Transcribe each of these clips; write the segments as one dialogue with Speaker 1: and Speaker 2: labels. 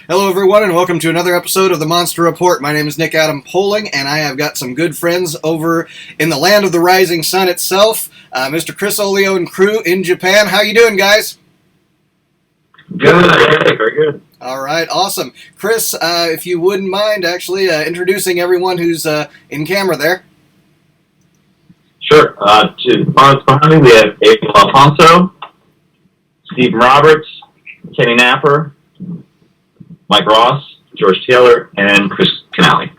Speaker 1: Hello, everyone, and welcome to another episode of the Monster Report. My name is Nick Adam Poling, and I have got some good friends over in the land of the rising sun itself, Mr. Chris Oglio and crew in Japan. How you doing, guys?
Speaker 2: Good, very good.
Speaker 1: All right, awesome. Chris, if you wouldn't mind actually introducing everyone who's in camera there.
Speaker 2: Sure. Behind me, we have Abel, Alfonzo, Stephen Roberts, Kenny Knapper, Mike Ross, George Taylor, and Chris Canale.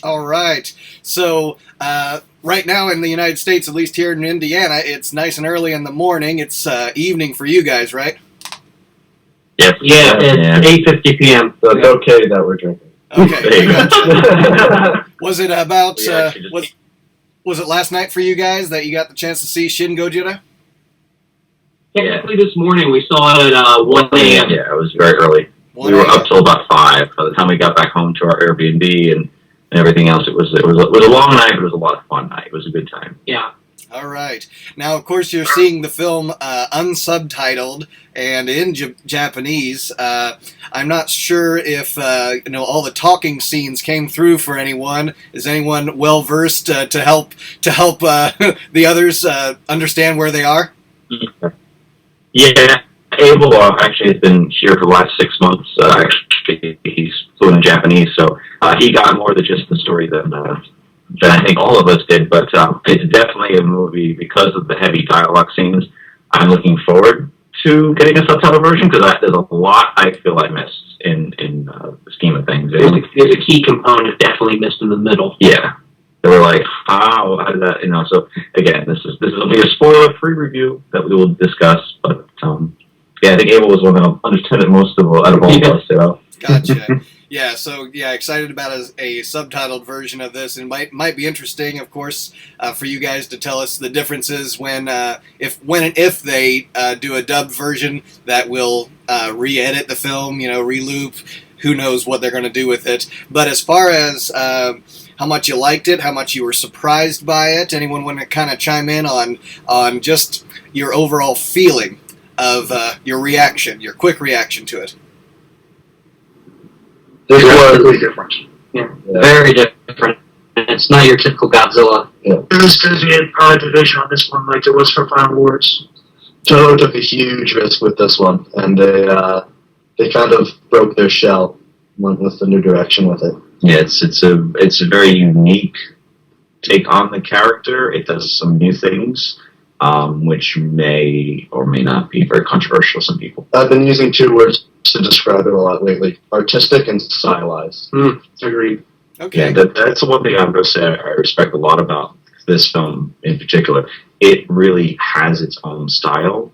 Speaker 1: All right. So, right now in the United States, at least here in Indiana, it's nice and early in the morning. It's evening for you guys, right?
Speaker 2: Yes.
Speaker 3: Yeah, it's 8:50 p.m.
Speaker 4: So it's okay that we're drinking.
Speaker 1: Okay.
Speaker 2: There you go.
Speaker 1: Was it about,
Speaker 2: We
Speaker 1: was it last night for you guys that you got the chance to see Shin-Gojira?
Speaker 3: Technically, this morning we saw it at 1 a.m.
Speaker 2: Yeah, it was very early. We were up till about 5. By the time we got back home to our Airbnb and everything else, it was a long night, but it was a lot of fun night. It was a good time.
Speaker 3: Yeah.
Speaker 1: All right. Now, of course, you're seeing the film unsubtitled and in Japanese. I'm not sure if all the talking scenes came through for anyone. Is anyone well versed to help the others understand where they are?
Speaker 2: Yeah, Abel actually has been here for the last 6 months. Actually, he's fluent in Japanese, so he got more than just the story than I think all of us did. But it's definitely a movie because of the heavy dialogue scenes. I'm looking forward to getting a subtitle version because there's a lot I feel I missed in the scheme of things.
Speaker 3: There's a key component definitely missed in the middle.
Speaker 2: Yeah. They were like, how did that, so again, this will be a spoiler-free review that we will discuss, but, I think Abel was one that understood it most out of all of us,
Speaker 1: Gotcha. Yeah, so, excited about a subtitled version of this, and might be interesting, of course, for you guys to tell us the differences when and if they do a dubbed version that will re-edit the film, re-loop, who knows what they're going to do with it. But as far as how much you liked it, how much you were surprised by it, anyone want to kind of chime in on just your overall feeling of your quick reaction to it?
Speaker 4: This was
Speaker 5: Really different.
Speaker 3: Yeah. Very different. It's not your typical Godzilla.
Speaker 5: It was because we had product division on this one, like it was for Final Wars.
Speaker 4: Toho took a huge risk with this one, and they kind of broke their shell, went with the new direction with it.
Speaker 2: Yeah, it's a very unique take on the character. It does some new things, which may or may not be very controversial to some people.
Speaker 4: I've been using 2 words to describe it a lot lately: artistic and stylized.
Speaker 5: Agreed.
Speaker 1: Okay.
Speaker 2: Yeah, that's the one thing I'm going to say I respect a lot about this film in particular. It really has its own style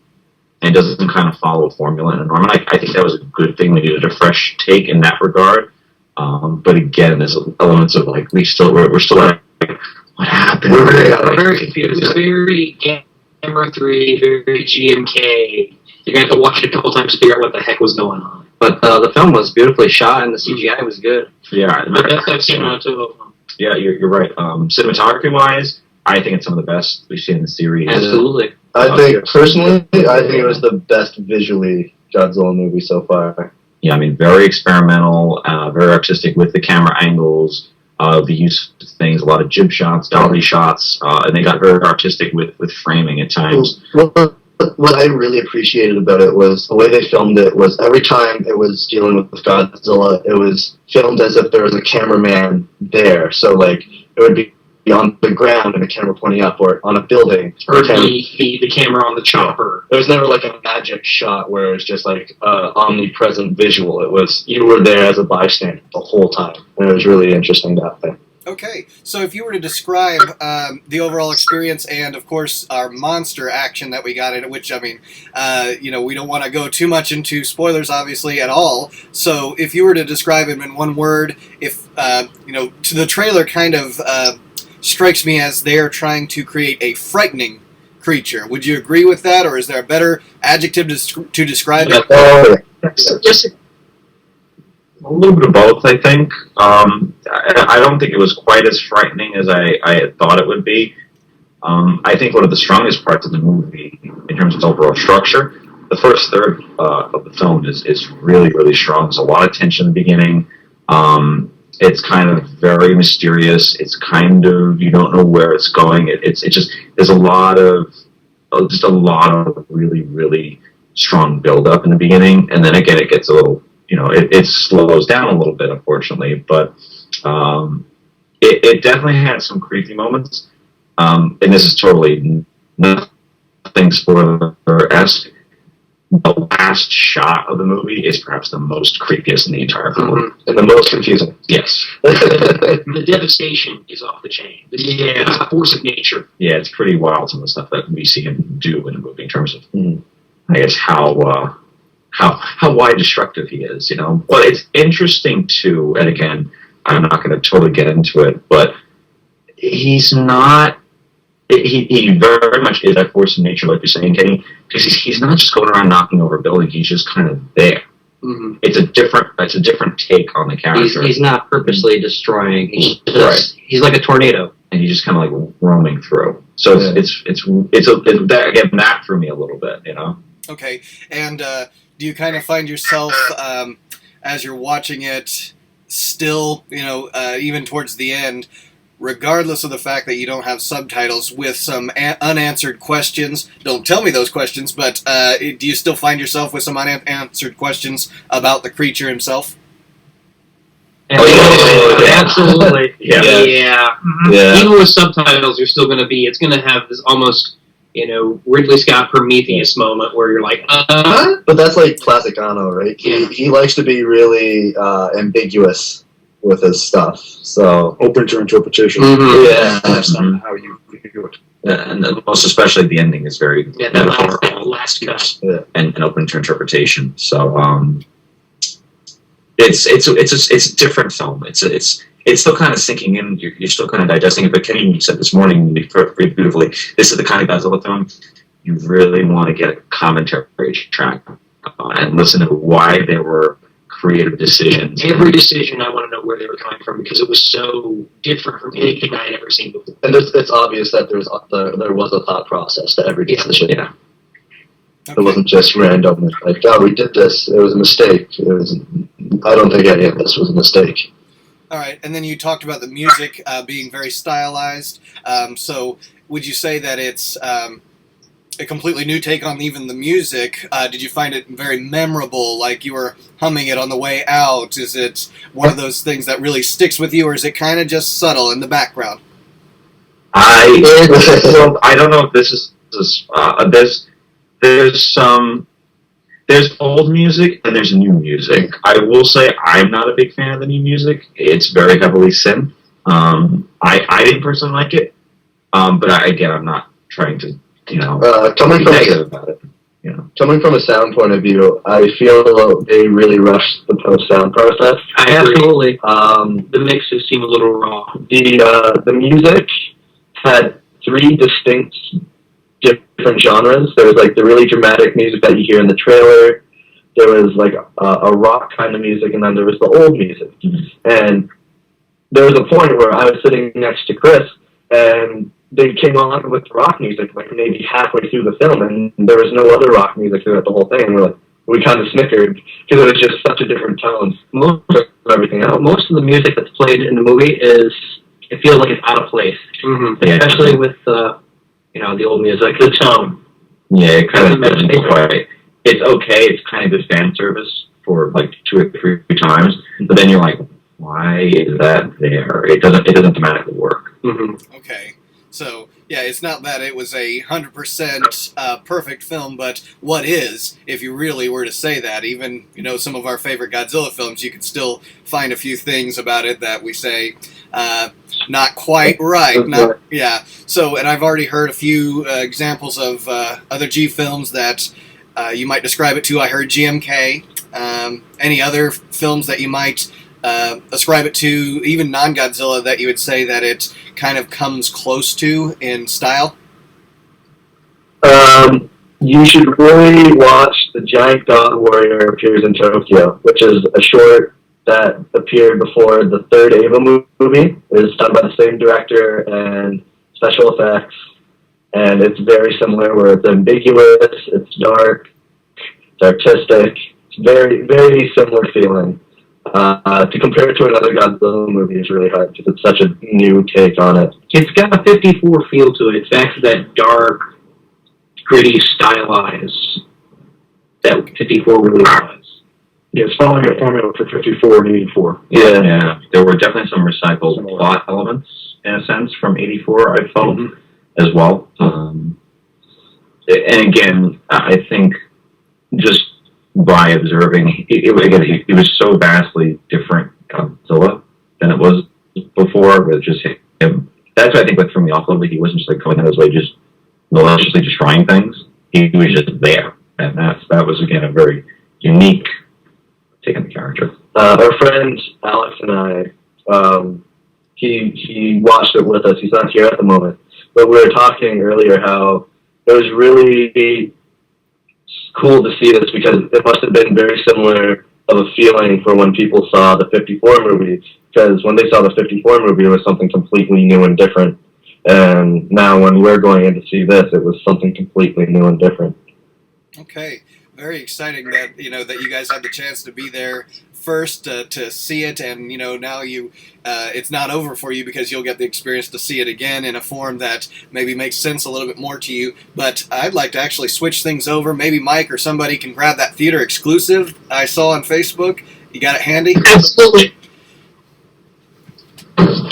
Speaker 2: and doesn't kind of follow a formula in a norm. I think that was a good thing. We needed a fresh take in that regard. But again, there's elements of like we're still like, what happened?
Speaker 3: We're very confused. It's very Camera 3, very GMK. You're going to have to watch it a couple times to figure out what the heck was going on. But the film was beautifully shot and the CGI was good.
Speaker 2: Yeah,
Speaker 3: The best I've seen out of them.
Speaker 2: Yeah, you're right. Cinematography-wise, I think it's some of the best we've seen in the series.
Speaker 3: Absolutely.
Speaker 4: I think it was the best visually Godzilla movie so far.
Speaker 2: Yeah, I mean, very experimental, very artistic with the camera angles, the use of things, a lot of jib shots, dolly shots, and they got very artistic with framing at times.
Speaker 4: What I really appreciated about it was the way they filmed it was every time it was dealing with Godzilla, it was filmed as if there was a cameraman there. So, like, it would be on the ground and the camera pointing up, or on a building.
Speaker 3: Or the camera on the chopper.
Speaker 4: There was never like a magic shot where it was just like omnipresent visual. It was, you were there as a bystander the whole time. And it was really interesting that way.
Speaker 1: Okay, so if you were to describe the overall experience and, of course, our monster action that we got in it, which, I mean, we don't want to go too much into spoilers, obviously, at all. So if you were to describe him in one word, if, to the trailer kind of strikes me as they're trying to create a frightening creature. Would you agree with that, or is there a better adjective to describe it?
Speaker 3: Just
Speaker 2: A little bit of both, I think. I don't think it was quite as frightening as I had thought it would be. I think one of the strongest parts of the movie, in terms of overall structure, the first third of the film is really, really strong. There's a lot of tension in the beginning. It's kind of very mysterious. It's kind of, you don't know where it's going. It's just, there's a lot of really, really strong build-up in the beginning. And then again, it gets a little, it slows down a little bit, unfortunately. But it definitely had some creepy moments. And this is totally nothing spoiler-esque. The last shot of the movie is perhaps the most creepiest in the entire film.
Speaker 4: And the most confusing.
Speaker 2: Yes.
Speaker 3: The devastation is off the chain. It's a force of nature.
Speaker 2: Yeah, it's pretty wild, some of the stuff that we see him do in the movie in terms of, I guess, how wide destructive he is, But it's interesting, too, and again, I'm not going to totally get into it, but he's not... He very much is that force of nature, like you're saying, Kenny, because he's not just going around knocking over buildings. He's just kind of there.
Speaker 3: Mm-hmm.
Speaker 2: It's a different take on the character.
Speaker 3: He's not purposely destroying. He's like a tornado,
Speaker 2: and he's just kind of like roaming through. So it's that, again, that threw me a little bit,
Speaker 1: Okay, and do you kind of find yourself as you're watching it still, even towards the end, regardless of the fact that you don't have subtitles, with some unanswered questions? Don't tell me those questions, but do you still find yourself with some unanswered questions about the creature himself?
Speaker 3: Absolutely.
Speaker 2: Yeah.
Speaker 3: Mm-hmm.
Speaker 2: Yeah.
Speaker 3: Even with subtitles, you're still going to be. It's going to have this almost, Ridley Scott Prometheus moment where you're like,
Speaker 4: But that's like classic Ano, right? He likes to be really ambiguous with his stuff, so
Speaker 5: Open to interpretation.
Speaker 3: Mm-hmm.
Speaker 4: yeah.
Speaker 5: That's not how you view it.
Speaker 2: And most especially the ending is very
Speaker 3: that last cut.
Speaker 2: and open to interpretation. So it's a different film. It's still kind of sinking in. You're still kind of digesting it. But Kenny said this morning very beautifully, this is the kind of Godzilla film you really want to get a commentary track and listen to why there were creative decisions.
Speaker 3: Every decision, I want to know where they were coming from because it was so different from anything I had ever seen before.
Speaker 4: And it's obvious that there was a thought process to every decision.
Speaker 2: Yeah.
Speaker 1: Okay.
Speaker 4: It wasn't just random. Like, oh, we did this. It was a mistake. I don't think any of this was a mistake.
Speaker 1: All right, and then you talked about the music being very stylized. So would you say that it's a completely new take on even the music? Did you find it very memorable, like you were humming it on the way out? Is it one of those things that really sticks with you, or is it kind of just subtle in the background?
Speaker 2: I don't know if this is there's old music and there's new music. I will say I'm not a big fan of the new music. It's very heavily synth. I didn't personally like it, but I'm not trying to
Speaker 4: coming from
Speaker 2: negative about it.
Speaker 4: Coming from a sound point of view, I feel they really rushed the post-sound process.
Speaker 3: Absolutely. The mixes seem a little raw.
Speaker 4: The music had three distinct different genres. There was like the really dramatic music that you hear in the trailer. There was like a rock kind of music, and then there was the old music. And there was a point where I was sitting next to Chris, and they came on with the rock music like maybe halfway through the film, and there was no other rock music throughout the whole thing. And we kind of snickered because it was just such a different tone from everything else.
Speaker 3: Most of the music that's played in the movie it feels like it's out of place, especially with the old music, the tone.
Speaker 2: Yeah, it kind of doesn't quite. It's okay. It's kind of good fan service for like 2 or 3 times, but then you're like, why is that there? It doesn't thematically work.
Speaker 3: Mm-hmm.
Speaker 1: Okay. So, yeah, it's not that it was 100% perfect film, but what is, if you really were to say that? Even, some of our favorite Godzilla films, you can still find a few things about it that we say, not quite right. Yeah. So, and I've already heard a few examples of other G films that you might describe it to. I heard GMK. Any other films that you might ascribe it to, even non-Godzilla, that you would say that it kind of comes close to in style?
Speaker 4: You should really watch The Giant God Warrior Appears in Tokyo, which is a short that appeared before the third Abel movie. It is done by the same director and special effects, and it's very similar where it's ambiguous, it's dark, It's artistic. It's very, very similar feeling. To compare it to another Godzilla movie is really hard because it's such a new take on it.
Speaker 2: It's got a 54 feel to it. It's back to that dark, gritty, stylized that 54 really was.
Speaker 5: Yeah, it's following a formula for 54 and 84.
Speaker 2: Yeah. There were definitely some recycled plot elements, in a sense, from 84, I felt, as well. And again, I think just by observing, it was so vastly different Godzilla than it was before, with just him. That's what I think what threw me off a little bit. He wasn't just like going out of his way, just maliciously destroying things. He was just there. And that was, again, a very unique take on the character.
Speaker 4: Our friend Alex and I, he watched it with us. He's not here at the moment. But we were talking earlier how it was really cool to see this because it must have been very similar of a feeling for when people saw the 54 movie. Because when they saw the 54 movie, it was something completely new and different. And now when we're going in to see this, it was something completely new and different.
Speaker 1: Okay, very exciting that that you guys had the chance to be there first to see it, and now it's not over for you because you'll get the experience to see it again in a form that maybe makes sense a little bit more to you. But I'd like to actually switch things over. Maybe Mike or somebody can grab that theater exclusive I saw on Facebook. You got it handy?
Speaker 3: Absolutely.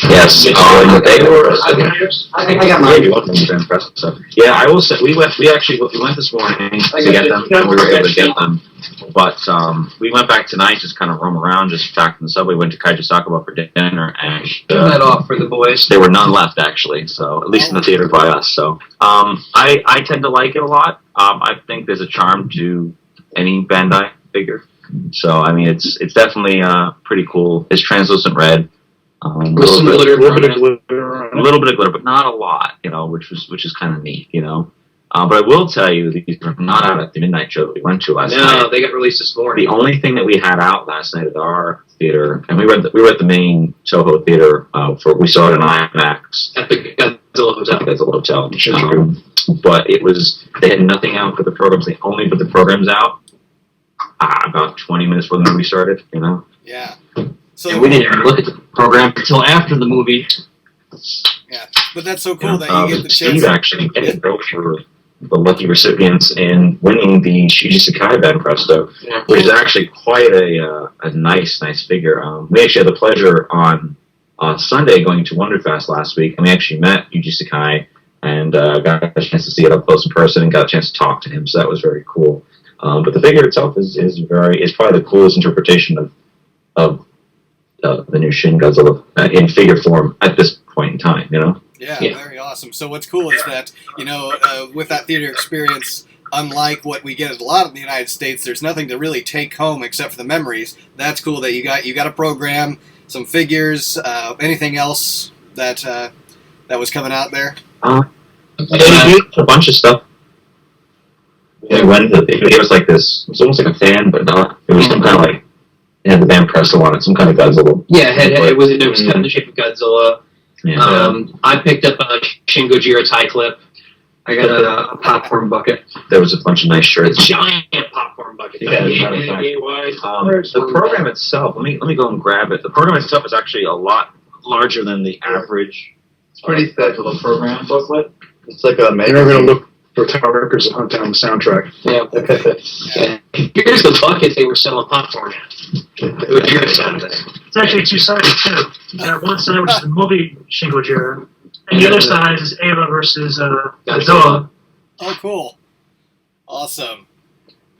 Speaker 2: Yes. They were.
Speaker 3: I think I got mine.
Speaker 2: Yeah, I will say we went this morning to get them, and we were able to get them. But we went back tonight, just kind of roam around, just back in the subway. Went to Kaijisakaba for dinner, and
Speaker 3: turn that off for the boys.
Speaker 2: There were none left, actually. So at least in the theater by us. So I tend to like it a lot. I think there's a charm to any Bandai figure. So I mean, it's definitely pretty cool. It's translucent red. A little bit of glitter, but not a lot, which is kind of neat, But I will tell you, these were not out at the midnight show that we went to last night.
Speaker 3: No, they got released this morning.
Speaker 2: The only thing that we had out last night at our theater, and we were at the main Toho theater we saw it in IMAX
Speaker 3: at the Godzilla Hotel.
Speaker 2: But they had nothing out for the programs. They only put the programs out about 20 minutes before the movie started.
Speaker 1: Yeah.
Speaker 3: So and we didn't even look at the program until after the movie.
Speaker 1: Yeah, but that's so cool that you get the chance.
Speaker 2: Steve actually did go for the lucky recipients in winning the Shiji Sakai Band Presto, which is actually quite a nice figure. We actually had the pleasure on Sunday going to Wonderfest last week, and we actually met Yuji Sakai and got a chance to see it up close in person and got a chance to talk to him. So that was very cool. But the figure itself is probably the coolest interpretation of the new Shin Godzilla in figure form at this point in time,
Speaker 1: Yeah, very awesome. So what's cool is that, with that theater experience, unlike what we get a lot in the United States, there's nothing to really take home except for the memories. That's cool that you got a program, some figures, anything else that was coming out there?
Speaker 2: A bunch of stuff. Yeah, it was like this, it was almost like a fan, but not. It was some kind of like, it had the band Presto on it, some kind of Godzilla.
Speaker 3: Yeah, it was cut in the shape of Godzilla. Yeah. I picked up a Shin-Gojira tie clip. I got a popcorn bucket.
Speaker 2: There was a bunch of nice shirts.
Speaker 3: Giant popcorn bucket.
Speaker 2: Yeah, the program itself, let me go and grab it. The program itself is actually a lot larger than the average.
Speaker 4: It's pretty thick little program booklet. It's like a
Speaker 5: magazine. You're never going to look for Tower Records to hunt down the soundtrack.
Speaker 3: Yeah. Here's the bucket they were selling popcorn at.
Speaker 5: It's actually two-sided, too. You got one side, which is the movie Shin-Gojira, and the other side is Abel versus Godzilla.
Speaker 1: Oh, cool. Awesome.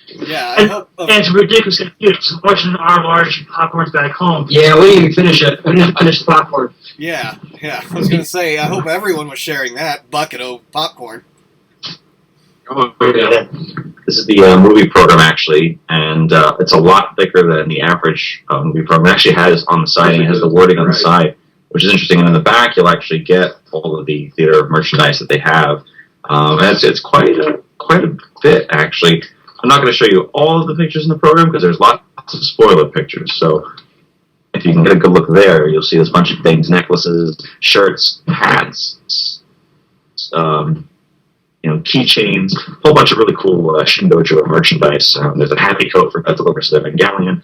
Speaker 1: Yeah,
Speaker 5: and it's ridiculous confused. Watching our large popcorns back home.
Speaker 3: Yeah, we didn't even finish it. We didn't finish the popcorn.
Speaker 1: Yeah. I was going to say, I hope everyone was sharing that bucket of popcorn.
Speaker 2: Oh, yeah. This is the movie program, actually, and it's a lot thicker than the average movie program. It actually has on the side, and it has the wording on the side, which is interesting. And in the back, you'll actually get all of the theater merchandise that they have. It's quite a bit, actually. I'm not going to show you all of the pictures in the program because there's lots of spoiler pictures. So if you can get a good look there, you'll see this bunch of things: necklaces, shirts, hats. keychains, a whole bunch of really cool Shin-Gojira merchandise. There's a happy coat for Godzilla versus Evangelion.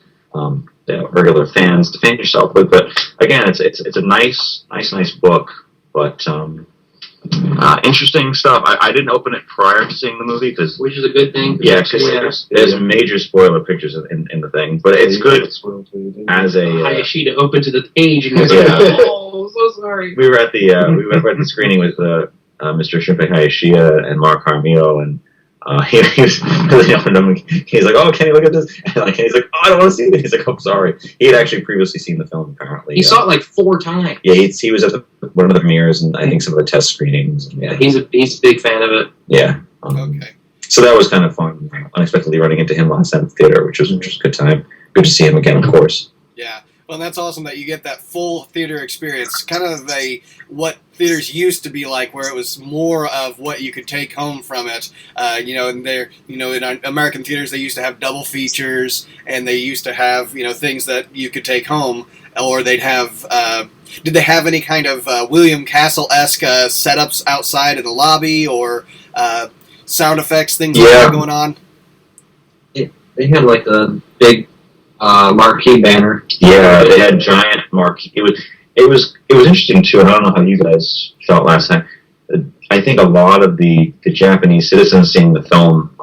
Speaker 2: Regular fans, defend yourself with. But again, it's a nice book, but interesting stuff. I didn't open it prior to seeing the movie
Speaker 3: which is a good thing.
Speaker 2: Yeah, because there's major spoiler pictures in the thing, but it's good as a
Speaker 3: Hayashida opened to the page and was oh, so sorry.
Speaker 2: We were at the screening with Mr. Shinpei Hayashida and Mark Harmio, and he's like, "Oh, can you look at this?" And he's like, "Oh, I don't want to see it." He's like, "I'm sorry." He had actually previously seen the film. Apparently,
Speaker 3: he saw it like 4 times.
Speaker 2: Yeah, he was at one of the premieres and I think some of the test screenings. And,
Speaker 3: yeah, he's a big fan of it.
Speaker 2: Yeah.
Speaker 1: Okay.
Speaker 2: So that was kind of fun. Unexpectedly running into him last night at the theater, which was a good time. Good to see him again, of course.
Speaker 1: Yeah. Well, that's awesome that you get that full theater experience, kind of what theaters used to be like, where it was more of what you could take home from it. And in American theaters, they used to have double features, and they used to have, things that you could take home, or they'd have. Did they have any kind of William Castle-esque setups outside in the lobby, or sound effects, things like that going on?
Speaker 3: They had like a big marquee banner.
Speaker 2: Yeah, they had giant marquee. It was interesting too. And I don't know how you guys felt last time. I think a lot of the Japanese citizens seeing the film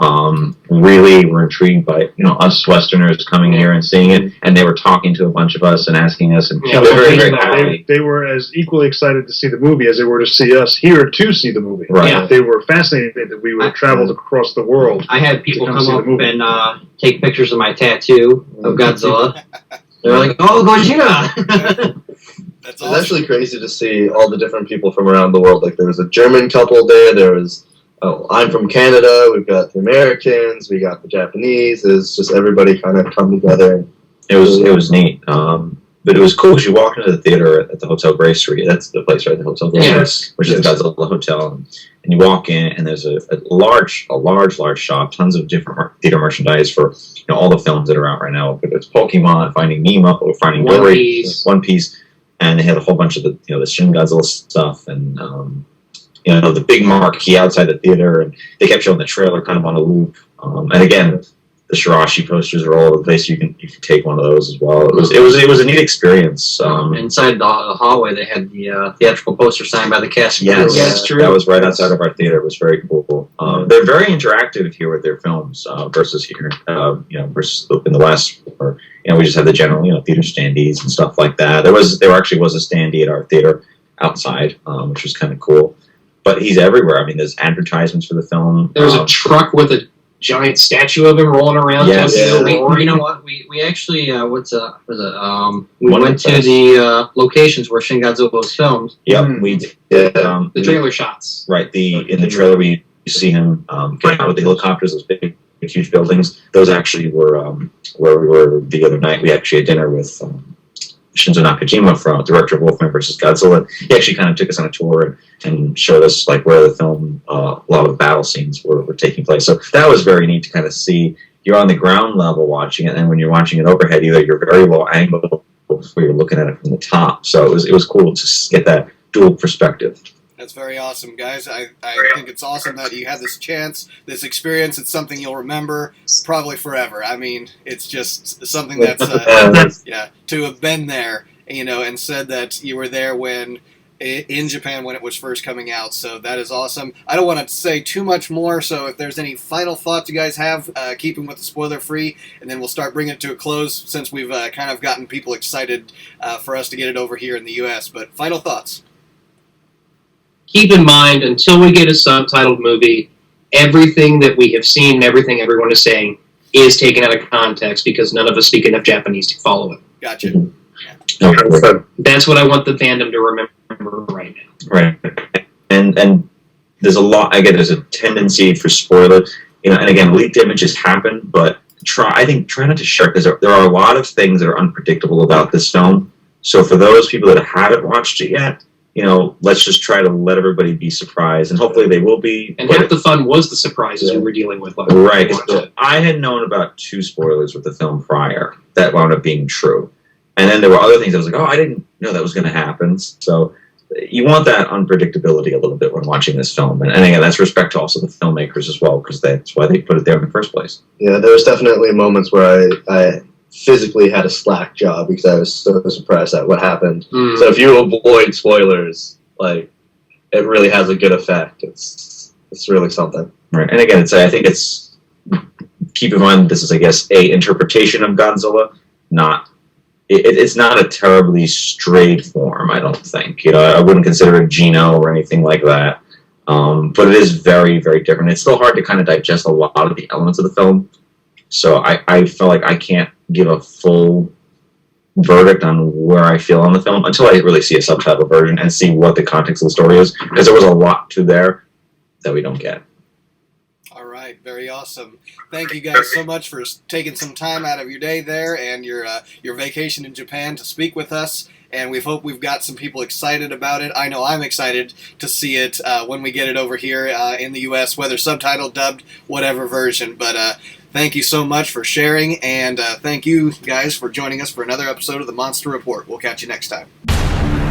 Speaker 2: really were intrigued by us Westerners coming here and seeing it, and they were talking to a bunch of us and asking us, and they were very, very happy.
Speaker 6: They were as equally excited to see the movie as they were to see us here to see the movie.
Speaker 2: Right.
Speaker 6: Yeah. They were fascinated that we would have traveled across the world.
Speaker 3: I had people come up and take pictures of my tattoo of Godzilla. They were like, "Oh, Gojira!"
Speaker 1: That's
Speaker 4: awesome. It's actually crazy to see all the different people from around the world. Like there was a German couple there was I'm from Canada, we've got the Americans, we got the Japanese. It's just everybody kind of come together.
Speaker 2: It was neat. But it was cool because you walk into the theater at the Hotel Gray Street. That's the place, right? The Hotel Gray Street, which is the Godzilla Hotel. And you walk in, and there's a large shop, tons of different theater merchandise for all the films that are out right now. Whether it's Pokemon, Finding Nemo, or Finding Dory, One Piece. And they had a whole bunch of the Shin-Godzilla stuff, and the big marquee outside the theater, and they kept showing the trailer kind of on a loop. And again, the Shirashi posters are all over the place. You can take one of those as well. It was a neat experience.
Speaker 3: Inside the hallway, they had the theatrical poster signed by the cast.
Speaker 2: Yes, that's true. That was right outside of our theater. It was very cool. They're very interactive here with their films versus here, versus in the West. Or, we just had the general, theater standees and stuff like that. There actually was a standee at our theater outside, which was kind of cool. But he's everywhere. I mean, there's advertisements for the film.
Speaker 3: There's a truck with a giant statue of him rolling around.
Speaker 2: Yes.
Speaker 3: You know what? We actually we went to the locations where Shin-Godzilla was filmed.
Speaker 2: Yep, we did
Speaker 3: the trailer shots.
Speaker 2: Right, in the trailer we see him get out with the helicopters, those big huge buildings. Those actually were where we were the other night. We actually had dinner with Shinzo Nakajima, director of Wolfman vs. Godzilla. He actually kind of took us on a tour and showed us where the film, a lot of the battle scenes were taking place. So that was very neat to kind of see. You're on the ground level watching it, and when you're watching it overhead, either you're very low angle or you're looking at it from the top. So it was cool to get that dual perspective.
Speaker 1: That's very awesome, guys. I think it's awesome that you had this chance, this experience. It's something you'll remember probably forever. I mean, it's just something that's, to have been there, and said that you were there in Japan when it was first coming out. So that is awesome. I don't want to say too much more, so if there's any final thoughts you guys have, keeping with the spoiler-free, and then we'll start bringing it to a close since we've kind of gotten people excited for us to get it over here in the U.S. But final thoughts.
Speaker 3: Keep in mind, until we get a subtitled movie, everything that we have seen and everything everyone is saying is taken out of context because none of us speak enough Japanese to follow it.
Speaker 1: Gotcha.
Speaker 2: Yeah.
Speaker 3: That's what I want the fandom to remember right now.
Speaker 2: Right. And there's a lot, there's a tendency for spoilers, and again, leaked images happen, but try not to share, because there are a lot of things that are unpredictable about this film. So for those people that haven't watched it yet, let's just try to let everybody be surprised, and hopefully they will be.
Speaker 3: And half the fun was the surprises we were dealing with.
Speaker 2: Right. I had known about 2 spoilers with the film prior that wound up being true. And then there were other things I was like, oh, I didn't know that was going to happen. So you want that unpredictability a little bit when watching this film, and again, that's respect to also the filmmakers as well, because that's why they put it there in the first place.
Speaker 4: Yeah, there was definitely moments where I physically had a slack jaw because I was so surprised at what happened. So if you avoid spoilers, like, it really has a good effect. It's really something.
Speaker 2: Right, and again, I think it's, keep in mind this is, I guess, a interpretation of Godzilla, not. It's not a terribly straight form, I don't think. I wouldn't consider it Gino or anything like that. But it is very, very different. It's still hard to kind of digest a lot of the elements of the film. So I feel like I can't give a full verdict on where I feel on the film until I really see a subtitle version and see what the context of the story is. Because there was a lot to there that we don't get.
Speaker 1: All right, very awesome. Thank you guys so much for taking some time out of your day there and your vacation in Japan to speak with us. And we hope we've got some people excited about it. I know I'm excited to see it when we get it over here in the U.S., whether subtitled, dubbed, whatever version. But thank you so much for sharing, and thank you guys for joining us for another episode of the Monster Report. We'll catch you next time.